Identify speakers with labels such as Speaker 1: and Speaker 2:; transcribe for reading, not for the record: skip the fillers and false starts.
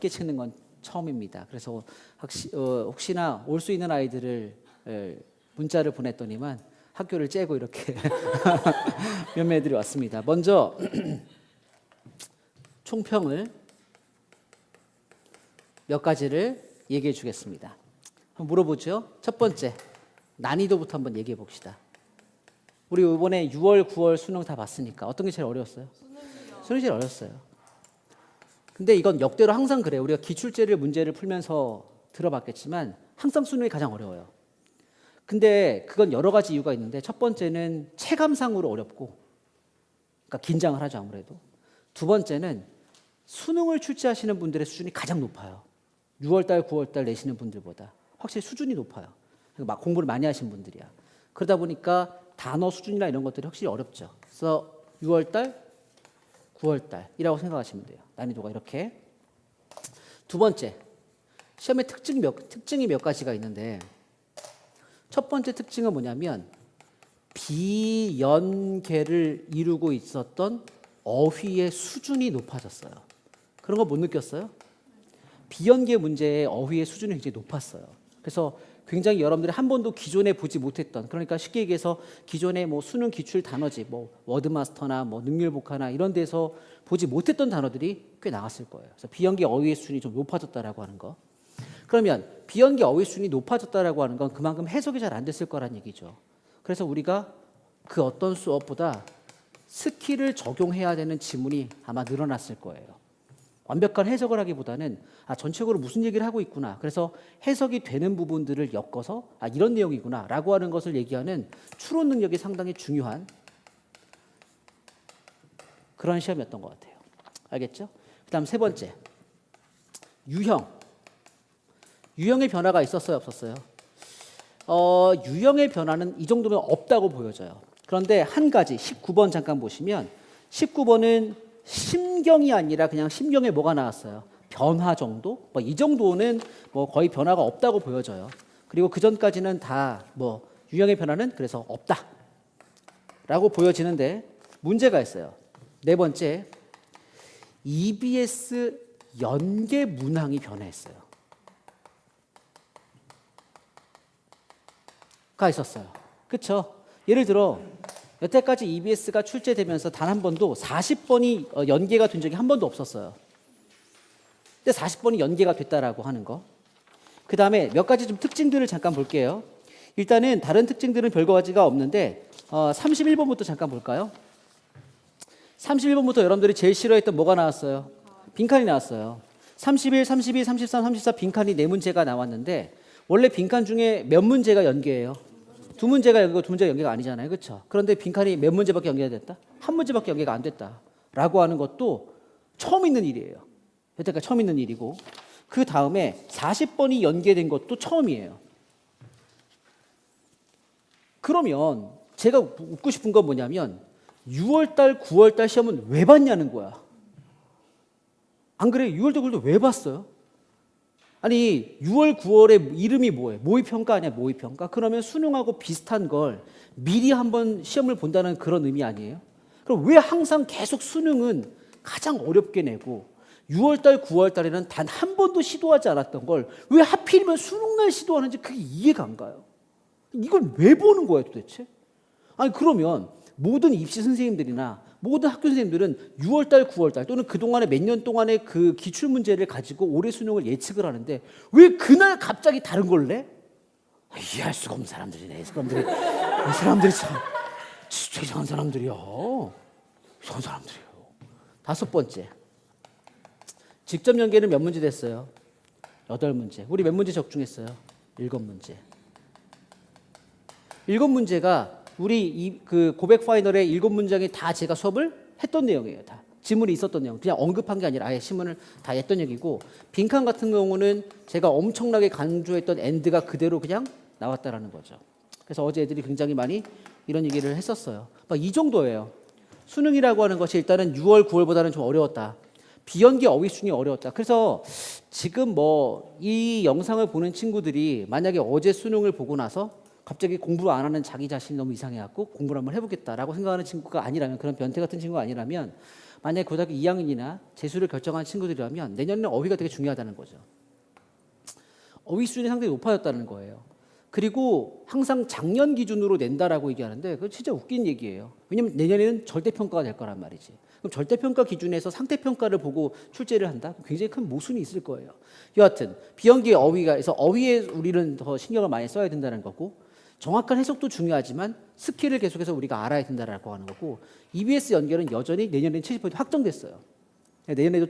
Speaker 1: 함께 치는 건 처음입니다. 그래서 혹시나 올 수 있는 아이들을 문자를 보냈더니만 학교를 째고 이렇게 몇몇 애들이 왔습니다. 먼저 총평을 몇 가지를 얘기해 주겠습니다. 한번 물어보죠. 첫 번째, 난이도부터 한번 얘기해 봅시다. 우리 이번에 6월, 9월 수능 다 봤으니까 어떤 게 제일 어려웠어요? 수능이 제일 어려웠어요. 근데 이건 역대로 항상 그래요. 우리가 기출제를 문제를 풀면서 들어봤겠지만 항상 수능이 가장 어려워요. 근데 그건 여러 가지 이유가 있는데 첫 번째는 체감상으로 어렵고 그러니까 긴장을 하죠 아무래도. 두 번째는 수능을 출제하시는 분들의 수준이 가장 높아요. 6월달, 9월달 내시는 분들보다 확실히 수준이 높아요. 막 공부를 많이 하신 분들이야. 그러다 보니까 단어 수준이나 이런 것들이 확실히 어렵죠. 그래서 6월달, 9월달이라고 생각하시면 돼요. 난이도가 이렇게. 두 번째, 시험의 특징이 몇 가지가 있는데 첫 번째 특징은 뭐냐면 비연계를 이루고 있었던 어휘의 수준이 높아졌어요. 그런 거 못 느꼈어요? 비연계 문제의 어휘의 수준이 굉장히 높았어요. 그래서 굉장히 여러분들이 한 번도 기존에 보지 못했던, 그러니까 쉽게 얘기해서 기존에 뭐 수능 기출 단어집, 뭐 워드마스터나 뭐 능률복화나 이런 데서 보지 못했던 단어들이 꽤 나왔을 거예요. 그래서 비연계 어휘의 수준이 좀 높아졌다라고 하는 거. 그러면 비연계 어휘 수준이 높아졌다라고 하는 건 그만큼 해석이 잘 안 됐을 거란 얘기죠. 그래서 우리가 그 어떤 수업보다 스킬을 적용해야 되는 지문이 아마 늘어났을 거예요. 완벽한 해석을 하기보다는 전체적으로 무슨 얘기를 하고 있구나. 그래서 해석이 되는 부분들을 엮어서 이런 내용이구나 라고 하는 것을 얘기하는 추론 능력이 상당히 중요한 그런 시험이었던 것 같아요. 알겠죠? 그 다음 세 번째, 유형의 변화가 있었어요, 없었어요? 유형의 변화는 이 정도면 없다고 보여져요. 그런데 한 가지 19번 잠깐 보시면 19번은 심경이 아니라 그냥 심경에 뭐가 나왔어요? 변화 정도? 뭐 이 정도는 뭐 거의 변화가 없다고 보여져요. 그리고 그 전까지는 다 뭐 유형의 변화는 그래서 없다라고 보여지는데 문제가 있어요. 네 번째, EBS 연계 문항이 변화했어요. 가 있었어요. 그렇죠? 예를 들어 여태까지 EBS가 출제되면서 단 한 번도 40번이 연계가 된 적이 한 번도 없었어요. 근데 40번이 연계가 됐다라고 하는 거. 그 다음에 몇 가지 좀 특징들을 잠깐 볼게요. 일단은 다른 특징들은 별거 가지가 없는데 31번부터 잠깐 볼까요? 31번부터 여러분들이 제일 싫어했던 뭐가 나왔어요? 빈칸이 나왔어요. 31, 32, 33, 34 빈칸이 4문제가 나왔는데 원래 빈칸 중에 몇 문제가 연계예요? 2문제가 연계고 2문제가 연계가 아니잖아요. 그렇죠? 그런데 빈칸이 몇 문제밖에 연계가 됐다? 1문제밖에 연계가 안 됐다라고 하는 것도 처음 있는 일이에요. 여태까지 처음 있는 일이고 그 다음에 40번이 연계된 것도 처음이에요. 그러면 제가 묻고 싶은 건 뭐냐면 6월달, 9월달 시험은 왜 봤냐는 거야. 안 그래? 6월달, 9월달 왜 봤어요? 아니 6월, 9월의 이름이 뭐예요? 모의평가 아니야? 모의평가? 그러면 수능하고 비슷한 걸 미리 한번 시험을 본다는 그런 의미 아니에요? 그럼 왜 항상 계속 수능은 가장 어렵게 내고 6월달, 9월달에는 단 한 번도 시도하지 않았던 걸 왜 하필이면 수능날 시도하는지 그게 이해가 안 가요. 이걸 왜 보는 거예요 도대체? 아니 그러면 모든 입시 선생님들이나 모든 학교 선생님들은 6월달, 9월달 또는 그동안에 몇 년 동안의 그 기출문제를 가지고 올해 수능을 예측을 하는데 왜 그날 갑자기 다른 걸 내? 이해할 수가 없는 사람들이네. 이 사람들이 참 진짜 이상한 사람들이야. 이상한 사람들이에요. 다섯 번째, 직접 연계는 몇 문제 됐어요? 8문제. 우리 몇 문제 적중했어요? 7문제. 7문제가 우리 그 고백 파이널의 7문장이 다 제가 수업을 했던 내용이에요. 다 지문이 있었던 내용. 그냥 언급한 게 아니라 아예 신문을 다 했던 얘기고 빈칸 같은 경우는 제가 엄청나게 강조했던 엔드가 그대로 그냥 나왔다라는 거죠. 그래서 어제 애들이 굉장히 많이 이런 얘기를 했었어요. 막 이 정도예요. 수능이라고 하는 것이 일단은 6월, 9월보다는 좀 어려웠다. 비연계 어휘 수준이 어려웠다. 그래서 지금 뭐 이 영상을 보는 친구들이 만약에 어제 수능을 보고 나서 갑자기 공부를 안 하는 자기 자신이 너무 이상해갖고 공부를 한번 해보겠다라고 생각하는 친구가 아니라면, 그런 변태 같은 친구가 아니라면 만약에 고등학교 2학년이나 재수를 결정한 친구들이라면 내년에는 어휘가 되게 중요하다는 거죠. 어휘 수준이 상당히 높아졌다는 거예요. 그리고 항상 작년 기준으로 낸다라고 얘기하는데 그건 진짜 웃긴 얘기예요. 왜냐면 내년에는 절대평가가 될 거란 말이지. 그럼 절대평가 기준에서 상대평가를 보고 출제를 한다? 굉장히 큰 모순이 있을 거예요. 여하튼 비연기의 어휘가 그래서 어휘에 우리는 더 신경을 많이 써야 된다는 거고 정확한 해석도 중요하지만 스킬을 계속해서 우리가 알아야 된다라고 하는 거고 EBS 연결은 여전히 내년에는 70% 확정됐어요. 내년에도